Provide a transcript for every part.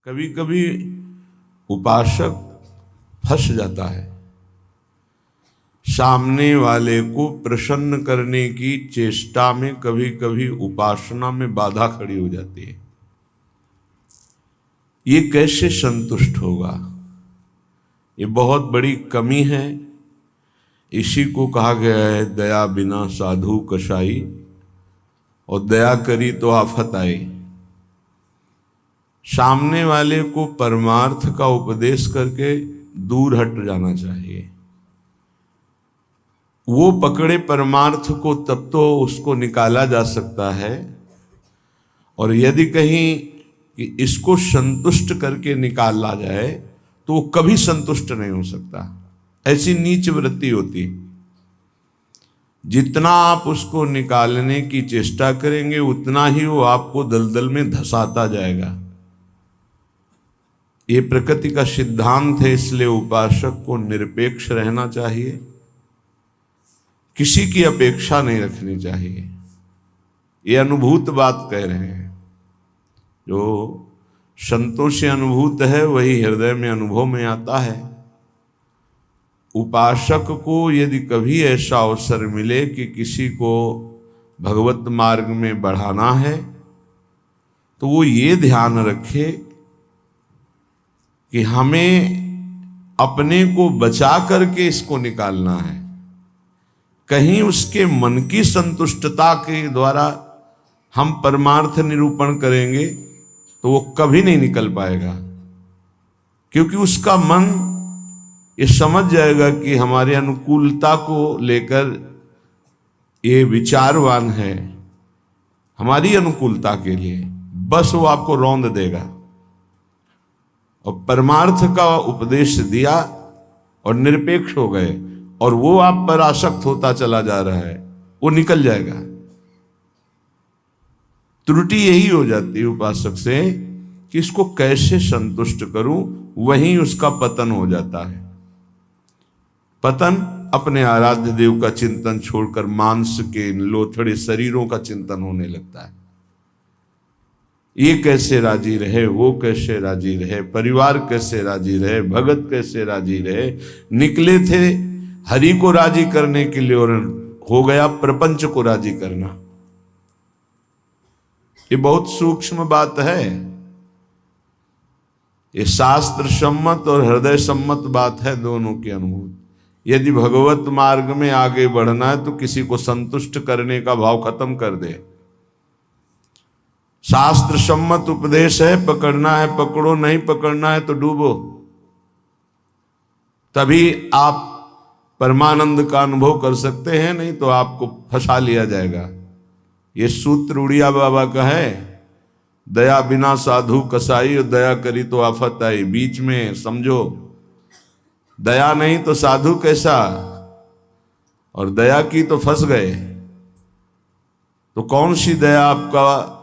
कभी कभी उपासक फंस जाता है, सामने वाले को प्रसन्न करने की चेष्टा में कभी कभी उपासना में बाधा खड़ी हो जाती है। ये कैसे संतुष्ट होगा? ये बहुत बड़ी कमी है। इसी को कहा गया है दया बिना साधु कसाई, और दया करी तो आफत आई। सामने वाले को परमार्थ का उपदेश करके दूर हट जाना चाहिए। वो पकड़े परमार्थ को तब तो उसको निकाला जा सकता है, और यदि कहीं कि इसको संतुष्ट करके निकाला जाए तो वो कभी संतुष्ट नहीं हो सकता। ऐसी नीच वृत्ति होती। जितना आप उसको निकालने की चेष्टा करेंगे उतना ही वो आपको दलदल में धंसाता जाएगा। ये प्रकृति का सिद्धांत है, इसलिए उपासक को निरपेक्ष रहना चाहिए, किसी की अपेक्षा नहीं रखनी चाहिए। ये अनुभूत बात कह रहे हैं। जो संतों से अनुभूत है वही हृदय में अनुभव में आता है। उपासक को यदि कभी ऐसा अवसर मिले कि किसी को भगवत मार्ग में बढ़ाना है तो वो ये ध्यान रखे कि हमें अपने को बचा करके इसको निकालना है। कहीं उसके मन की संतुष्टता के द्वारा हम परमार्थ निरूपण करेंगे तो वो कभी नहीं निकल पाएगा, क्योंकि उसका मन ये समझ जाएगा कि हमारे अनुकूलता को लेकर ये विचारवान है, हमारी अनुकूलता के लिए, बस वो आपको रौंद देगा। और परमार्थ का उपदेश दिया और निरपेक्ष हो गए और वो आप पर आसक्त होता चला जा रहा है, वो निकल जाएगा। त्रुटि यही हो जाती है उपासक से कि इसको कैसे संतुष्ट करूं, वहीं उसका पतन हो जाता है। पतन अपने आराध्य देव का चिंतन छोड़कर मांस के लोथड़े शरीरों का चिंतन होने लगता है। ये कैसे राजी रहे, वो कैसे राजी रहे, परिवार कैसे राजी रहे, भगत कैसे राजी रहे। निकले थे हरि को राजी करने के लिए और हो गया प्रपंच को राजी करना। ये बहुत सूक्ष्म बात है। ये शास्त्र सम्मत और हृदय सम्मत बात है, दोनों की अनुभूति। यदि भगवत मार्ग में आगे बढ़ना है तो किसी को संतुष्ट करने का भाव खत्म कर दे। शास्त्र सम्मत उपदेश है, पकड़ना है पकड़ो, नहीं पकड़ना है तो डूबो। तभी आप परमानंद का अनुभव कर सकते हैं, नहीं तो आपको फंसा लिया जाएगा। ये सूत्र उड़िया बाबा का है, दया बिना साधु कसाई और दया करी तो आफत आई। बीच में समझो, दया नहीं तो साधु कैसा, और दया की तो फंस गए। तो कौन सी दया आपका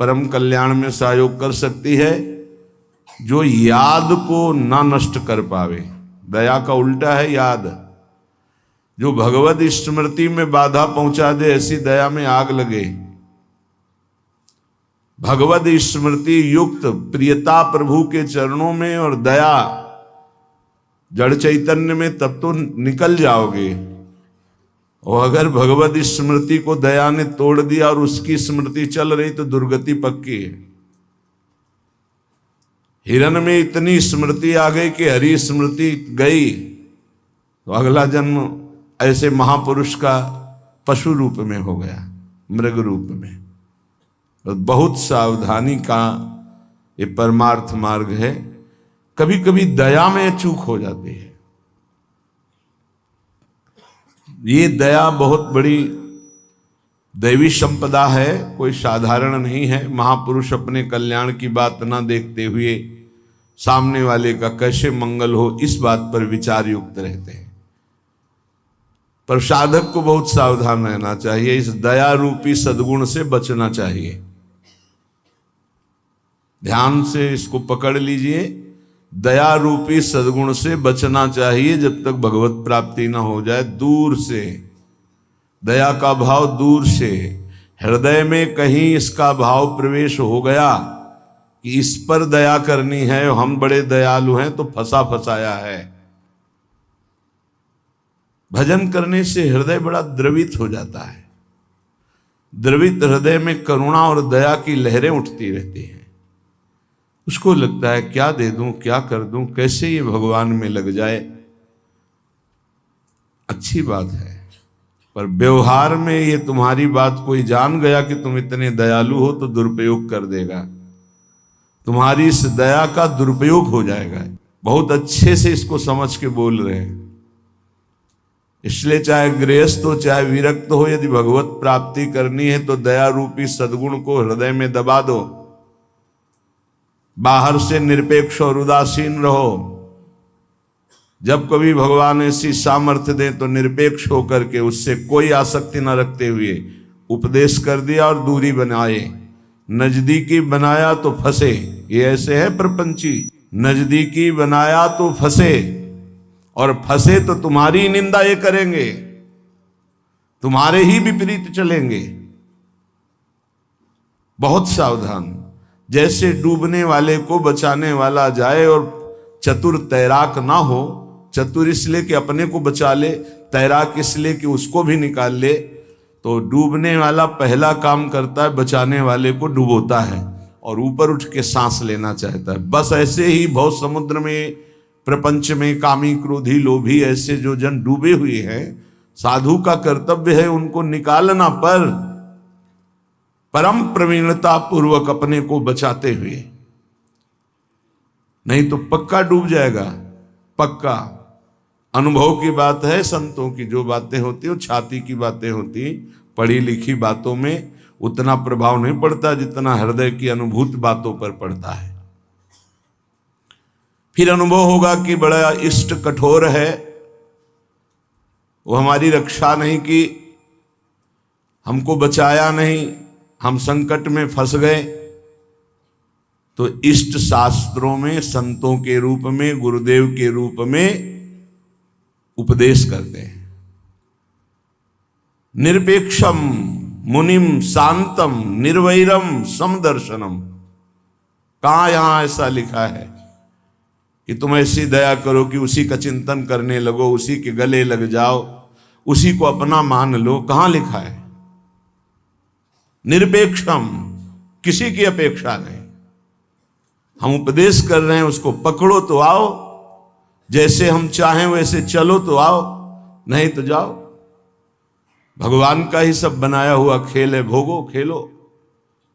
परम कल्याण में सहयोग कर सकती है? जो याद को ना नष्ट कर पावे। दया का उल्टा है याद। जो भगवत स्मृति में बाधा पहुंचा दे, ऐसी दया में आग लगे। भगवत स्मृति युक्त प्रियता प्रभु के चरणों में और दया जड़ चैतन्य में, तब तो निकल जाओगे। और अगर भगवत स्मृति को दया ने तोड़ दिया और उसकी स्मृति चल रही तो दुर्गति पक्की है। हिरण में इतनी स्मृति आ गई कि हरि स्मृति गई तो अगला जन्म ऐसे महापुरुष का पशु रूप में हो गया, मृग रूप में। तो बहुत सावधानी का ये परमार्थ मार्ग है। कभी कभी दया में चूक हो जाती है। ये दया बहुत बड़ी दैवी संपदा है, कोई साधारण नहीं है। महापुरुष अपने कल्याण की बात ना देखते हुए सामने वाले का कैसे मंगल हो, इस बात पर विचार युक्त रहते हैं। पर साधक को बहुत सावधान रहना चाहिए। इस दया रूपी सद्गुण से बचना चाहिए। ध्यान से इसको पकड़ लीजिए। दया रूपी सद्गुण से बचना चाहिए जब तक भगवत प्राप्ति ना हो जाए। दूर से दया का भाव, दूर से हृदय में कहीं इसका भाव प्रवेश हो गया कि इस पर दया करनी है, हम बड़े दयालु हैं तो फंसा फंसाया है। भजन करने से हृदय बड़ा द्रवित हो जाता है। द्रवित हृदय में करुणा और दया की लहरें उठती रहती हैं। उसको लगता है क्या दे दूं, क्या कर दूं, कैसे ये भगवान में लग जाए। अच्छी बात है, पर व्यवहार में ये तुम्हारी बात कोई जान गया कि तुम इतने दयालु हो तो दुरुपयोग कर देगा, तुम्हारी इस दया का दुरुपयोग हो जाएगा। बहुत अच्छे से इसको समझ के बोल रहे हैं। इसलिए चाहे गृहस्थ हो चाहे विरक्त हो, यदि भगवत प्राप्ति करनी है तो दया रूपी सद्गुण को हृदय में दबा दो। बाहर से निरपेक्ष और उदासीन रहो। जब कभी भगवान ऐसी सामर्थ्य दें तो निरपेक्ष होकर के उससे कोई आसक्ति न रखते हुए उपदेश कर दिया और दूरी बनाए। नजदीकी बनाया तो फंसे, ये ऐसे है प्रपंची। नजदीकी बनाया तो फंसे, और फंसे तो तुम्हारी निंदा ये करेंगे, तुम्हारे ही विपरीत चलेंगे। बहुत सावधान। जैसे डूबने वाले को बचाने वाला जाए और चतुर तैराक ना हो, चतुर इसलिए कि अपने को बचा ले, तैराक इसलिए कि उसको भी निकाल ले, तो डूबने वाला पहला काम करता है बचाने वाले को डुबोता है और ऊपर उठ के सांस लेना चाहता है। बस ऐसे ही बहुत समुद्र में, प्रपंच में कामी क्रोधी लोभी ऐसे जो जन डूबे हुए हैं, साधु का कर्तव्य है उनको निकालना, पर परम प्रवीणता पूर्वक अपने को बचाते हुए, नहीं तो पक्का डूब जाएगा। पक्का अनुभव की बात है। संतों की जो बातें होती वो छाती की बातें होती, पढ़ी लिखी बातों में उतना प्रभाव नहीं पड़ता जितना हृदय की अनुभूत बातों पर पड़ता है। फिर अनुभव होगा कि बड़ा इष्ट कठोर है, वो हमारी रक्षा नहीं की, हमको बचाया नहीं, हम संकट में फंस गए। तो इष्ट शास्त्रों में संतों के रूप में, गुरुदेव के रूप में उपदेश करते हैं। निरपेक्षम मुनिम शांतम निर्वैरम समदर्शनम। कहां यहां ऐसा लिखा है कि तुम ऐसी दया करो कि उसी का चिंतन करने लगो, उसी के गले लग जाओ, उसी को अपना मान लो? कहां लिखा है? निरपेक्षम, किसी की अपेक्षा नहीं। हम उपदेश कर रहे हैं, उसको पकड़ो तो आओ, जैसे हम चाहें वैसे चलो तो आओ, नहीं तो जाओ। भगवान का ही सब बनाया हुआ खेल है, भोगो खेलो,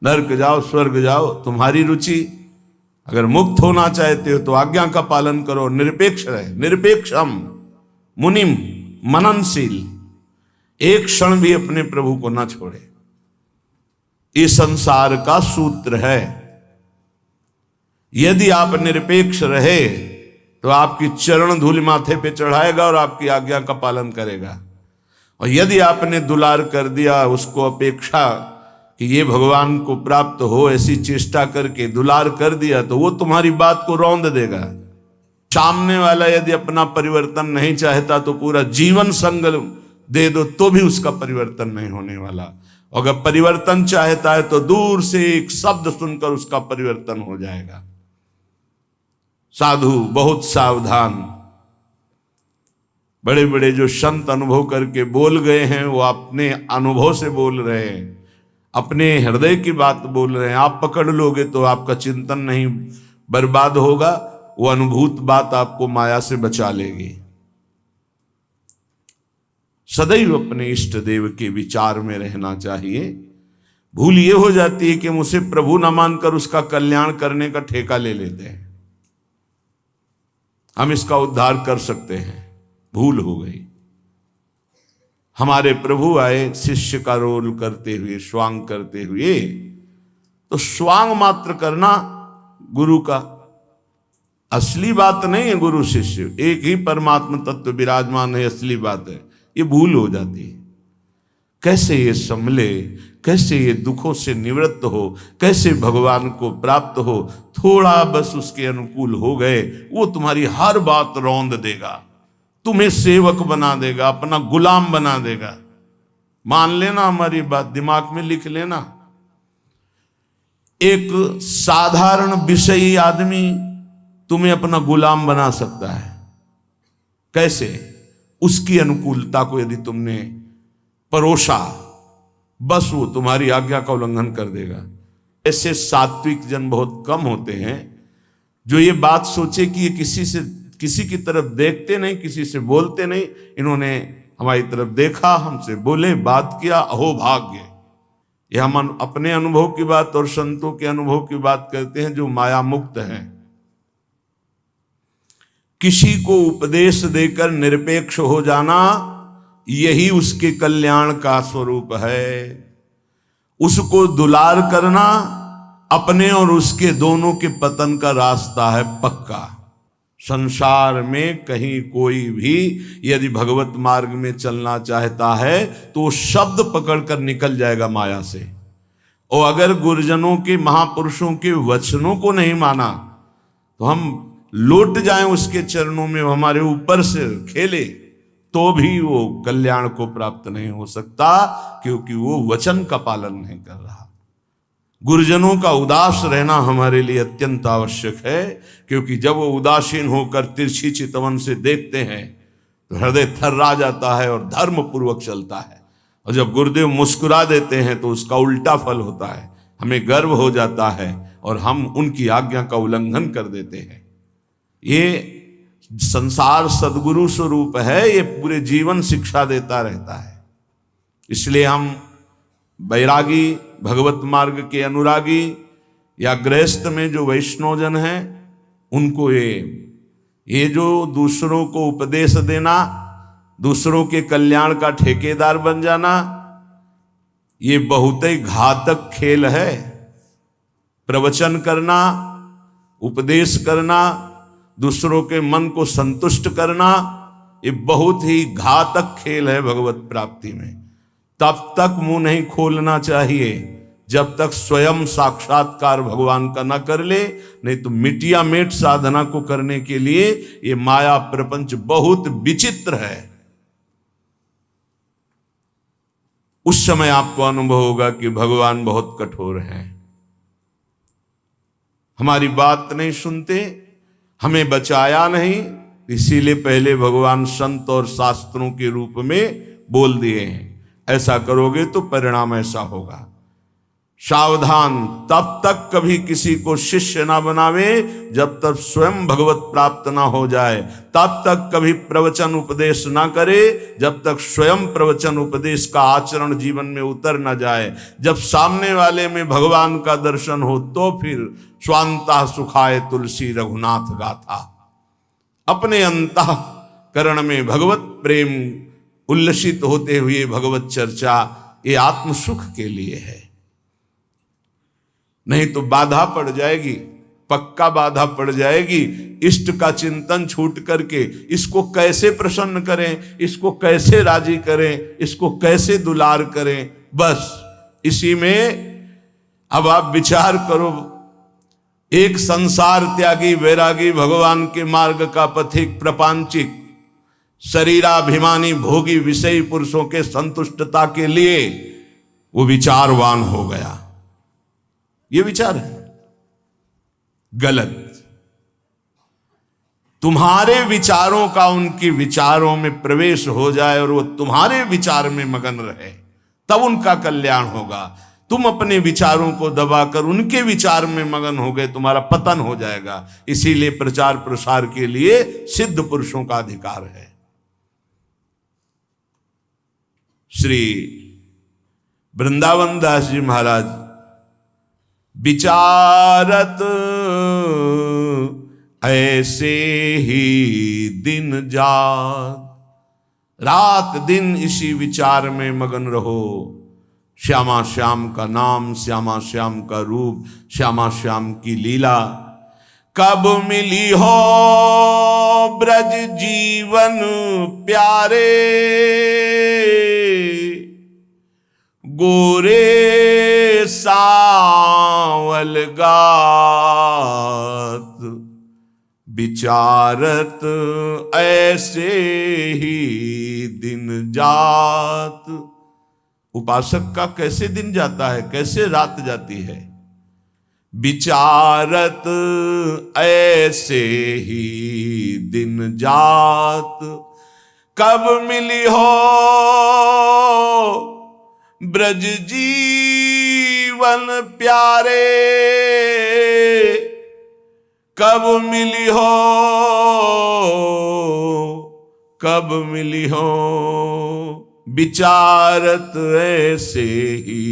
नर्क जाओ स्वर्ग जाओ, तुम्हारी रुचि। अगर मुक्त होना चाहते हो तो आज्ञा का पालन करो, निरपेक्ष रहे। निरपेक्षम मुनिम, मननशील, एक क्षण भी अपने प्रभु को ना छोड़े। इस संसार का सूत्र है। यदि आप निरपेक्ष रहे तो आपकी चरण धूल माथे पे चढ़ाएगा और आपकी आज्ञा का पालन करेगा। और यदि आपने दुलार कर दिया, उसको अपेक्षा कि ये भगवान को प्राप्त हो, ऐसी चेष्टा करके दुलार कर दिया, तो वो तुम्हारी बात को रौंद देगा। सामने वाला यदि अपना परिवर्तन नहीं चाहता तो पूरा जीवन संग दे दो तो भी उसका परिवर्तन नहीं होने वाला। अगर परिवर्तन चाहता है तो दूर से एक शब्द सुनकर उसका परिवर्तन हो जाएगा। साधु बहुत सावधान। बड़े बड़े जो संत अनुभव करके बोल गए हैं, वो अपने अनुभव से बोल रहे हैं, अपने हृदय की बात बोल रहे हैं। आप पकड़ लोगे तो आपका चिंतन नहीं बर्बाद होगा, वो अनुभूत बात आपको माया से बचा लेगी। सदैव अपने इष्ट देव के विचार में रहना चाहिए। भूल ये हो जाती है कि हम उसे प्रभु न मानकर उसका कल्याण करने का ठेका ले लेते हैं। हम इसका उद्धार कर सकते हैं, भूल हो गई। हमारे प्रभु आए शिष्य का रोल करते हुए, स्वांग करते हुए, तो स्वांग मात्र करना गुरु का असली बात नहीं है। गुरु शिष्य एक ही परमात्मा तत्व विराजमान है, असली बात है। ये भूल हो जाती है। कैसे ये संभले, कैसे ये दुखों से निवृत्त हो, कैसे भगवान को प्राप्त हो। थोड़ा बस उसके अनुकूल हो गए, वो तुम्हारी हर बात रौंद देगा, तुम्हें सेवक बना देगा, अपना गुलाम बना देगा। मान लेना हमारी बात, दिमाग में लिख लेना। एक साधारण विषयी आदमी तुम्हें अपना गुलाम बना सकता है। कैसे? उसकी अनुकूलता को यदि तुमने परोसा, बस वो तुम्हारी आज्ञा का उल्लंघन कर देगा। ऐसे सात्विक जन बहुत कम होते हैं जो ये बात सोचे कि ये किसी की तरफ देखते नहीं, किसी से बोलते नहीं, इन्होंने हमारी तरफ देखा, हमसे बोले, बात किया, अहो भाग्य। यह हम अपने अनुभव की बात और संतों के अनुभव की बात करते हैं जो माया मुक्त हैं। किसी को उपदेश देकर निरपेक्ष हो जाना, यही उसके कल्याण का स्वरूप है। उसको दुलार करना अपने और उसके दोनों के पतन का रास्ता है पक्का। संसार में कहीं कोई भी यदि भगवत मार्ग में चलना चाहता है तो शब्द पकड़कर निकल जाएगा माया से। और अगर गुरुजनों के, महापुरुषों के वचनों को नहीं माना तो हम लौट जाएं उसके चरणों में, हमारे ऊपर से खेले, तो भी वो कल्याण को प्राप्त नहीं हो सकता, क्योंकि वो वचन का पालन नहीं कर रहा। गुरुजनों का उदास रहना हमारे लिए अत्यंत आवश्यक है, क्योंकि जब वो उदासीन होकर तिरछी चितवन से देखते हैं तो हृदय थर्रा जाता है और धर्म पूर्वक चलता है। और जब गुरुदेव मुस्कुरा देते हैं तो उसका उल्टा फल होता है, हमें गर्व हो जाता है और हम उनकी आज्ञा का उल्लंघन कर देते हैं। ये संसार सद्गुरु स्वरूप है, ये पूरे जीवन शिक्षा देता रहता है। इसलिए हम बैरागी, भगवत मार्ग के अनुरागी या गृहस्थ में जो वैष्णवजन हैं, उनको ये जो दूसरों को उपदेश देना, दूसरों के कल्याण का ठेकेदार बन जाना, ये बहुत ही घातक खेल है। प्रवचन करना, उपदेश करना, दूसरों के मन को संतुष्ट करना, ये बहुत ही घातक खेल है भगवत प्राप्ति में। तब तक मुंह नहीं खोलना चाहिए जब तक स्वयं साक्षात्कार भगवान का न कर ले, नहीं तो मिटिया मेट साधना को करने के लिए ये माया प्रपंच बहुत विचित्र है। उस समय आपको अनुभव होगा कि भगवान बहुत कठोर हैं, हमारी बात नहीं सुनते, हमें बचाया नहीं, इसीलिए पहले भगवान संत और शास्त्रों के रूप में बोल दिए हैं, ऐसा करोगे तो परिणाम ऐसा होगा। सावधान, तब तक कभी किसी को शिष्य ना बनावे जब तक स्वयं भगवत प्राप्त ना हो जाए। तब तक कभी प्रवचन उपदेश ना करे जब तक स्वयं प्रवचन उपदेश का आचरण जीवन में उतर ना जाए। जब सामने वाले में भगवान का दर्शन हो तो फिर स्वांता सुखाए तुलसी रघुनाथ गाथा। अपने अंतःकरण में भगवत प्रेम उल्लसित होते हुए भगवत चर्चा, ये आत्म सुख के लिए है। नहीं तो बाधा पड़ जाएगी, पक्का बाधा पड़ जाएगी। इष्ट का चिंतन छूट करके इसको कैसे प्रसन्न करें, इसको कैसे राजी करें, इसको कैसे दुलार करें, बस इसी में अब आप विचार करो। एक संसार त्यागी वैरागी, भगवान के मार्ग का पथिक, प्रपंचिक, शरीराभिमानी, भोगी, विषयी पुरुषों के संतुष्टता के लिए वो विचारवान हो गया। ये विचार है गलत। तुम्हारे विचारों का उनके विचारों में प्रवेश हो जाए और वो तुम्हारे विचार में मगन रहे, तब उनका कल्याण होगा। तुम अपने विचारों को दबाकर उनके विचार में मगन हो गए, तुम्हारा पतन हो जाएगा। इसीलिए प्रचार प्रसार के लिए सिद्ध पुरुषों का अधिकार है। श्री वृंदावन दास जी महाराज विचारत ऐसे ही दिन जात, रात दिन इसी विचार में मगन रहो। श्यामा श्याम का नाम, श्यामा श्याम का रूप, श्यामा श्याम की लीला। कब मिली हो ब्रज जीवन प्यारे, गोरे सावल गात, विचारत ऐसे ही दिन जात। उपासक का कैसे दिन जाता है, कैसे रात जाती है। विचारत ऐसे ही दिन जात, कब मिली हो ब्रज जीवन प्यारे, कब मिली हो, कब मिली हो, विचारत ऐसे ही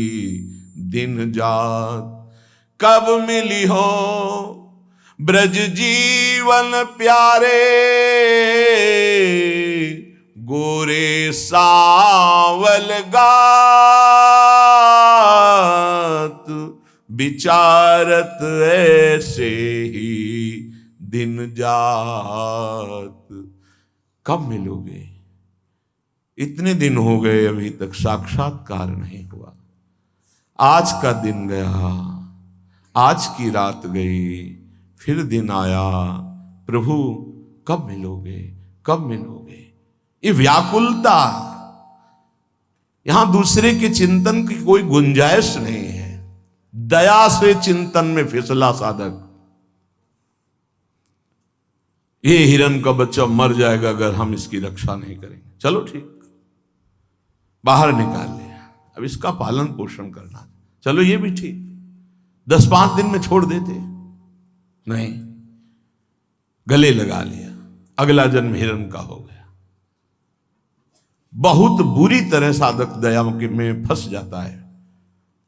दिन जात, कब मिली हो ब्रज जीवन प्यारे, गोरे सावल गात, विचारत ऐसे ही दिन जात। कब मिलोगे? इतने दिन हो गए अभी तक साक्षात्कार नहीं हुआ। आज का दिन गया, आज की रात गई, फिर दिन आया, प्रभु कब मिलोगे, कब मिलोगे? ये व्याकुलता, यहां दूसरे के चिंतन की कोई गुंजाइश नहीं है। दया से चिंतन में फिसला साधक। ये हिरण का बच्चा मर जाएगा अगर हम इसकी रक्षा नहीं करेंगे। चलो ठीक, बाहर निकाल लिया, अब इसका पालन पोषण करना, चलो ये भी ठीक। 10-5 दिन में छोड़ देते, नहीं, गले लगा लिया, अगला जन्म हिरण का हो गया। बहुत बुरी तरह साधक दया में फंस जाता है।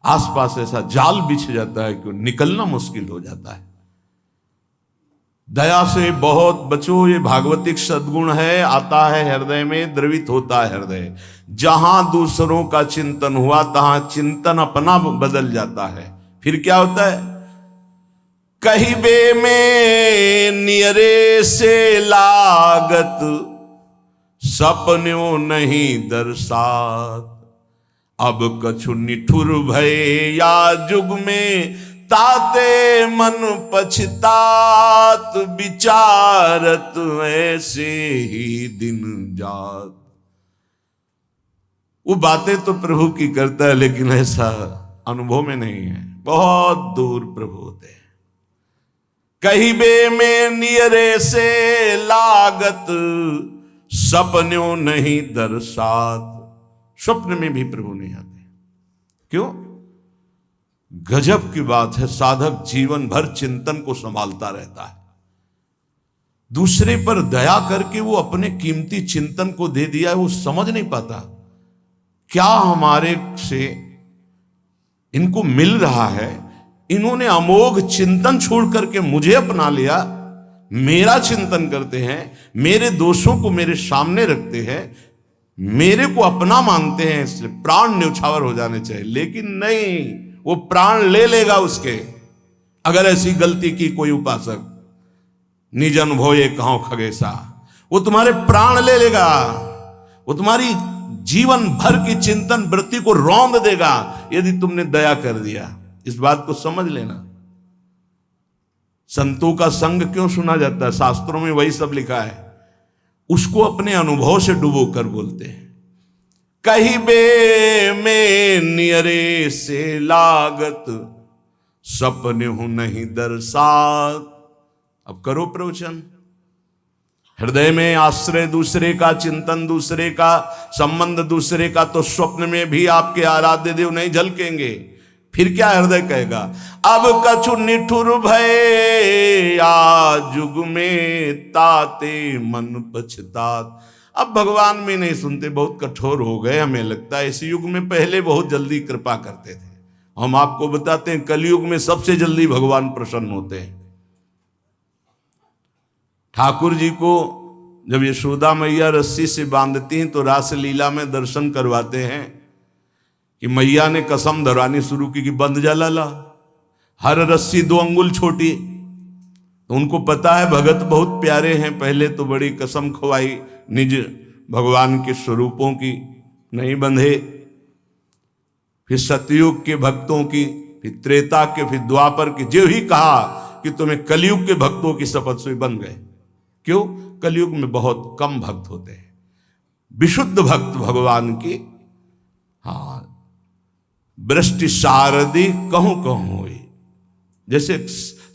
आसपास ऐसा जाल बिछ जाता है कि निकलना मुश्किल हो जाता है। दया से बहुत बचो, ये भागवतिक सद्गुण है, आता है हृदय में, द्रवित होता है हृदय। जहां दूसरों का चिंतन हुआ तहां चिंतन अपना बदल जाता है। फिर क्या होता है? कहिबे में नियरे से लागत, सपन्यों नहीं दर्शात, अब कछु निठुर भय या जुग में, ताते मन पछतात, विचारत ऐसे ही दिन जात। वो बातें तो प्रभु की करता है, लेकिन ऐसा अनुभव में नहीं है। बहुत दूर प्रभु होते हैं। कहिबे में नियरे से लागत, सपन्यों नहीं दर्शात। स्वप्न में भी प्रभु नहीं आते। क्यों? गजब की बात है, साधक जीवन भर चिंतन को संभालता रहता है। दूसरे पर दया करके वो अपने कीमती चिंतन को दे दिया है, वो समझ नहीं पाता क्या हमारे से इनको मिल रहा है। इन्होंने अमोघ चिंतन छोड़ करके मुझे अपना लिया, मेरा चिंतन करते हैं, मेरे दोषों को मेरे सामने रखते हैं, मेरे को अपना मानते हैं, इसलिए प्राण न्यौछावर हो जाने चाहिए। लेकिन नहीं, वो प्राण ले लेगा उसके, अगर ऐसी गलती की कोई उपासक। निज अनुभव कहो खगेसा, वो तुम्हारे प्राण ले लेगा, वो तुम्हारी जीवन भर की चिंतन वृत्ति को रौंद देगा यदि तुमने दया कर दिया। इस बात को समझ लेना। संतों का संग क्यों सुना जाता है? शास्त्रों में वही सब लिखा है। उसको अपने अनुभव से डुबो कर बोलते हैं। कहिबे में नियरे से लागत, सपने हूं नहीं दर्शात। अब करो प्रवचन। हृदय में आश्रय दूसरे का, चिंतन दूसरे का, संबंध दूसरे का, तो स्वप्न में भी आपके आराध्य देव नहीं झलकेंगे। फिर क्या हृदय कहेगा? अब कछु निठुर भय या जुग में, ताते मन पछतात। अब भगवान में नहीं सुनते, बहुत कठोर हो गए। हमें लगता है इस युग में, पहले बहुत जल्दी कृपा करते थे। हम आपको बताते हैं कलयुग में सबसे जल्दी भगवान प्रसन्न होते हैं। ठाकुर जी को जब यशोदा मैया रस्सी से बांधती हैं तो रास लीला में दर्शन करवाते हैं कि मैया ने कसम धरवानी शुरू की कि बंद जा लाला, हर रस्सी 2 अंगुल छोटी। तो उनको पता है भगत बहुत प्यारे हैं। पहले तो बड़ी कसम खवाई निज भगवान के स्वरूपों की, नहीं बंधे। फिर सतयुग के भक्तों की, फिर त्रेता के, फिर द्वापर की। जो ही कहा कि तुम्हें कलयुग के भक्तों की शपथ से बन गए। क्यों? कलयुग में बहुत कम भक्त होते हैं। विशुद्ध भक्त भगवान की, हाँ, वृष्टि शारदी कहूं कहूं हुई, जैसे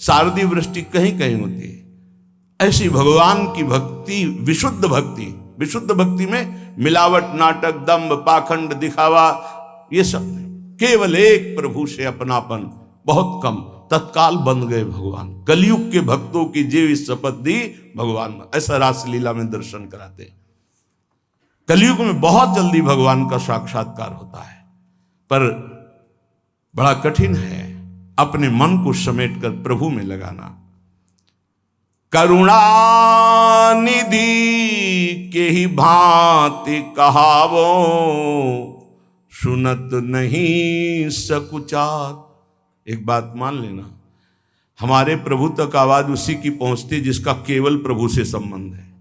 शारदीय वृष्टि कहीं कहीं होती है, ऐसी भगवान की भक्ति, विशुद्ध भक्ति। विशुद्ध भक्ति में मिलावट, नाटक, दंभ, पाखंड, दिखावा, ये सब नहीं। केवल एक प्रभु से अपनापन, बहुत कम, तत्काल बन गए भगवान। कलयुग के भक्तों की जीव शपथ दी भगवान, ऐसा रासलीला में दर्शन कराते हैं। कलयुग में बहुत जल्दी भगवान का साक्षात्कार होता है, पर बड़ा कठिन है अपने मन को समेट कर प्रभु में लगाना। करुणा निधि के ही भांति कहावो, सुनत नहीं सकुचार। एक बात मान लेना, हमारे प्रभु तक आवाज उसी की पहुंचती जिसका केवल प्रभु से संबंध है।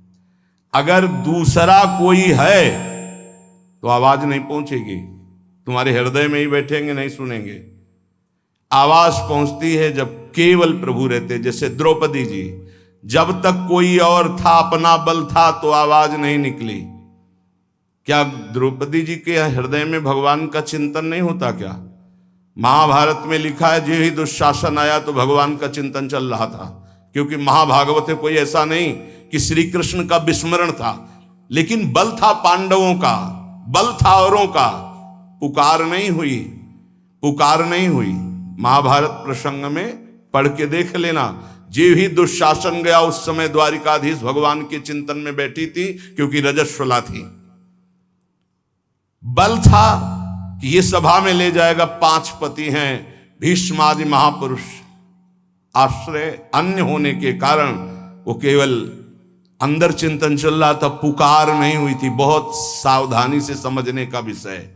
अगर दूसरा कोई है तो आवाज नहीं पहुंचेगी, तुम्हारे हृदय में ही बैठेंगे, नहीं सुनेंगे। आवाज पहुंचती है जब केवल प्रभु रहते। जैसे द्रौपदी जी, जब तक कोई और था, अपना बल था, तो आवाज नहीं निकली। क्या द्रौपदी जी के हृदय में भगवान का चिंतन नहीं होता क्या? महाभारत में लिखा है, जो ही दुशासन आया तो भगवान का चिंतन चल रहा था, क्योंकि महाभागवत में कोई ऐसा नहीं कि श्री कृष्ण का विस्मरण था, लेकिन बल था पांडवों का, बल था औरों का, पुकार नहीं हुई, पुकार नहीं हुई। महाभारत प्रसंग में पढ़ के देख लेना, जो ही दुशासन गया उस समय द्वारिकाधीश भगवान के चिंतन में बैठी थी, क्योंकि रजस्वला थी। बल था कि ये सभा में ले जाएगा, 5 पति हैं, भीष्म आदि महापुरुष, आश्रय अन्य होने के कारण वो केवल अंदर चिंतन चल रहा था, पुकार नहीं हुई थी। बहुत सावधानी से समझने का विषय।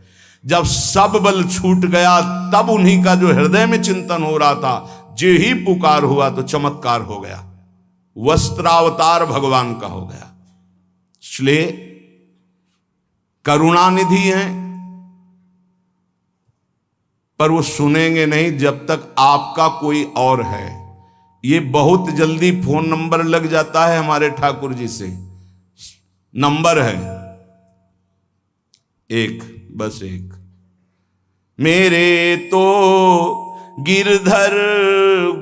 जब सब बल छूट गया तब उन्हीं का जो हृदय में चिंतन हो रहा था, जो ही पुकार हुआ तो चमत्कार हो गया, वस्त्रावतार भगवान का हो गया। इसलिए करुणानिधि हैं, पर वो सुनेंगे नहीं जब तक आपका कोई और है। ये बहुत जल्दी फोन नंबर लग जाता है हमारे ठाकुर जी से। नंबर है एक, बस एक। मेरे तो गिरधर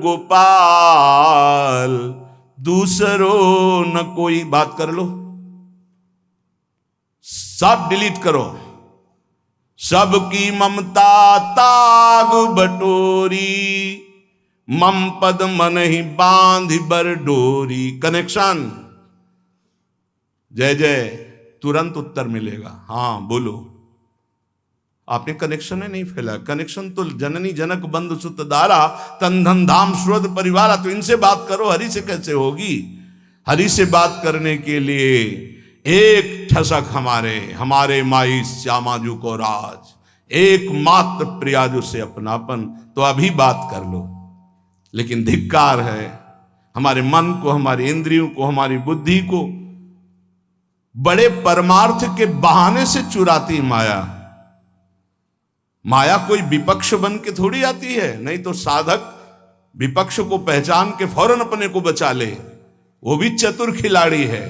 गोपाल, दूसरों न कोई। बात कर लो, सब डिलीट करो। सबकी ममता ताग बटोरी, मम पद मन ही बांध बर डोरी। कनेक्शन, जय जय, तुरंत उत्तर मिलेगा। हाँ बोलो, आपने कनेक्शन ही नहीं फैला। कनेक्शन तो जननी जनक बंधु सुत दारा, तन धन धाम सुरत परिवारा। तो इनसे बात करो, हरि से कैसे होगी? हरि से बात करने के लिए एक ठसक हमारे माई श्यामाजू को राज, एकमात्र प्रियाजू से अपनापन, तो अभी बात कर लो। लेकिन धिक्कार है हमारे मन को, हमारी इंद्रियों को, हमारी बुद्धि को बड़े परमार्थ के बहाने से चुराती माया। माया कोई विपक्ष बन के थोड़ी आती है, नहीं तो साधक विपक्ष को पहचान के फौरन अपने को बचा ले, वो भी चतुर खिलाड़ी है,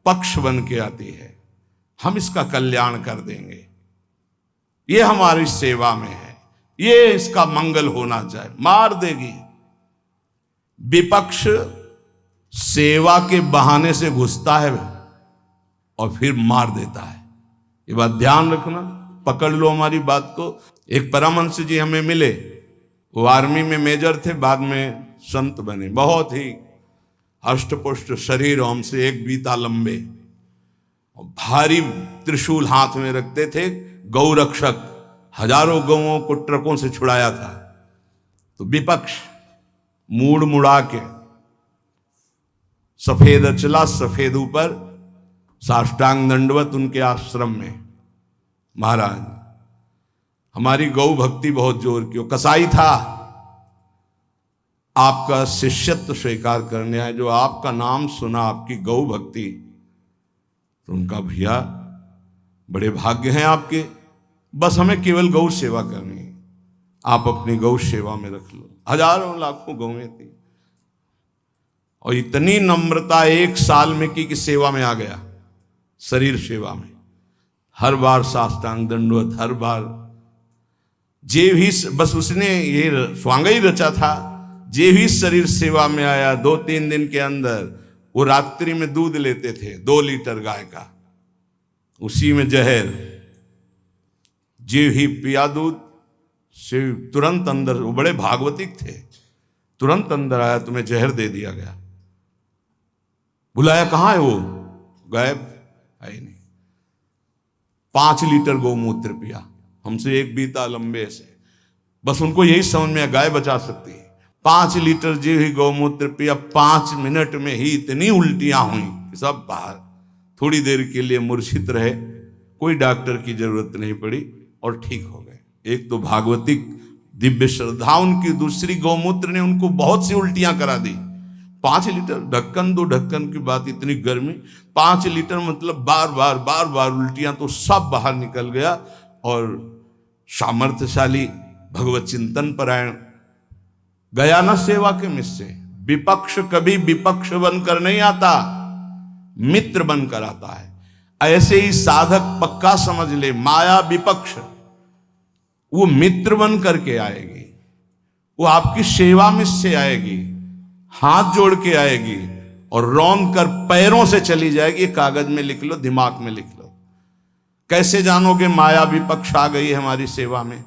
पक्ष बन के आती है। हम इसका कल्याण कर देंगे, ये हमारी सेवा में है, ये इसका मंगल होना चाहिए। मार देगी। विपक्ष सेवा के बहाने से घुसता है और फिर मार देता है। ये बात ध्यान रखना, पकड़ लो हमारी बात को। एक परमहंस जी हमें मिले, वो आर्मी में मेजर थे, बाद में संत बने। बहुत ही अष्टपुष्ट शरीर, हमसे 1 बीता लंबे, और भारी त्रिशूल हाथ में रखते थे। गौ रक्षक, हजारों गौओं को ट्रकों से छुड़ाया था। तो विपक्ष मूड़ मुड़ा के, सफेद अचला सफेद ऊपर, साष्टांग दंडवत उनके आश्रम में। महाराज हमारी गौ भक्ति बहुत जोर की। वो कसाई था, आपका शिष्यत्व स्वीकार करने आए, जो आपका नाम सुना, आपकी गौ भक्ति, तो उनका भैया बड़े भाग्य हैं आपके, बस हमें केवल गौ सेवा करनी है, आप अपनी गौ सेवा में रख लो। हजारों लाखों गौएं थी, और इतनी नम्रता 1 साल में की कि सेवा में आ गया, शरीर सेवा में। हर बार साष्टांग दंडवत, हर बार जे भी, बस उसने ये स्वांग ही रचा था, जे भी शरीर सेवा में आया 2-3 दिन के अंदर वो रात्रि में दूध लेते थे 2 लीटर गाय का, उसी में जहर, जे ही पिया दूध से तुरंत अंदर, वो बड़े भागवतिक थे, तुरंत अंदर आया, तुम्हें जहर दे दिया गया। बुलाया, कहाँ है वो? गायब, है ही नहीं। 5 लीटर गौमूत्र पिया, हमसे एक बीता लंबे से, बस उनको यही समझ में गाय बचा सकती है। 5 लीटर जो ही गौमूत्र पिया, 5 मिनट में ही इतनी उल्टियां हुई कि सब बाहर। थोड़ी देर के लिए मूर्छित रहे, कोई डॉक्टर की जरूरत नहीं पड़ी और ठीक हो गए। एक तो भागवतिक दिव्य श्रद्धा उनकी, दूसरी गौमूत्र ने उनको बहुत सी उल्टियां करा दी। 5 लीटर, ढक्कन 2 ढक्कन की बात, इतनी गर्मी, 5 लीटर मतलब बार बार उल्टियां, तो सब बाहर निकल गया। और सामर्थ्यशाली भगवत चिंतन परायण गया न सेवा के मिस से। विपक्ष कभी विपक्ष बनकर नहीं आता, मित्र बनकर आता है। ऐसे ही साधक पक्का समझ ले, माया विपक्ष, वो मित्र बन करके आएगी, वो आपकी सेवा में से आएगी, हाथ जोड़ के आएगी और रौंद कर पैरों से चली जाएगी। कागज में लिख लो, दिमाग में लिख लो। कैसे जानोगे माया विपक्ष आ गई हमारी सेवा में?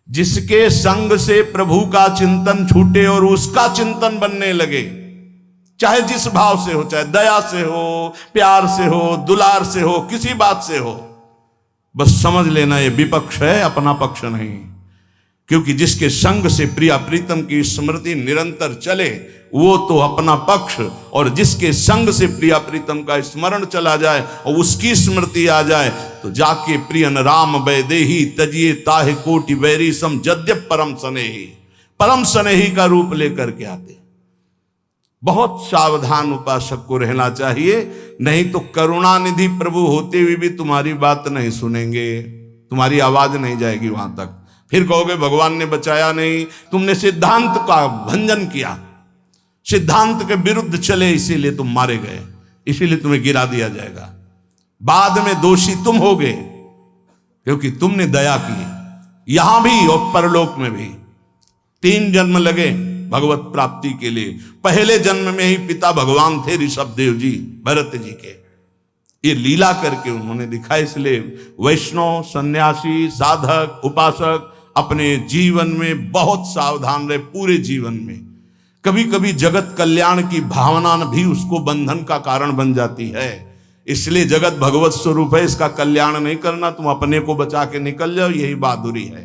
जिसके संग से प्रभु का चिंतन छूटे और उसका चिंतन बनने लगे, चाहे जिस भाव से हो, चाहे दया से हो, प्यार से हो, दुलार से हो, किसी बात से हो, बस समझ लेना ये विपक्ष है, अपना पक्ष नहीं। क्योंकि जिसके संग से प्रिया प्रीतम की स्मृति निरंतर चले वो तो अपना पक्ष, और जिसके संग से प्रिया प्रीतम का स्मरण चला जाए और उसकी स्मृति आ जाए तो जाके प्रियन राम वैदेही तजिए ताहे कोटि वैरी सम जद्यप परम स्नेही, परम स्नेही का रूप लेकर के आते। बहुत सावधान उपासक को रहना चाहिए, नहीं तो करुणानिधि प्रभु होते हुए भी तुम्हारी बात नहीं सुनेंगे, तुम्हारी आवाज नहीं जाएगी वहां तक। फिर कहोगे भगवान ने बचाया नहीं, तुमने सिद्धांत का भंजन किया, सिद्धांत के विरुद्ध चले, इसीलिए तुम मारे गए, इसीलिए तुम्हें गिरा दिया जाएगा। बाद में दोषी तुम होगे क्योंकि तुमने दया की, यहां भी और परलोक में भी। 3 जन्म लगे भगवत प्राप्ति के लिए। पहले जन्म में ही पिता भगवान थे ऋषभ देव जी, भरत जी के। ये लीला करके उन्होंने दिखाया। इसलिए वैष्णव, सन्यासी, साधक, उपासक अपने जीवन में बहुत सावधान रहे, पूरे जीवन में। कभी कभी जगत कल्याण की भावना भी उसको बंधन का कारण बन जाती है। इसलिए जगत भगवत स्वरूप है, इसका कल्याण नहीं करना, तुम अपने को बचा के निकल जाओ, यही बहादुरी है।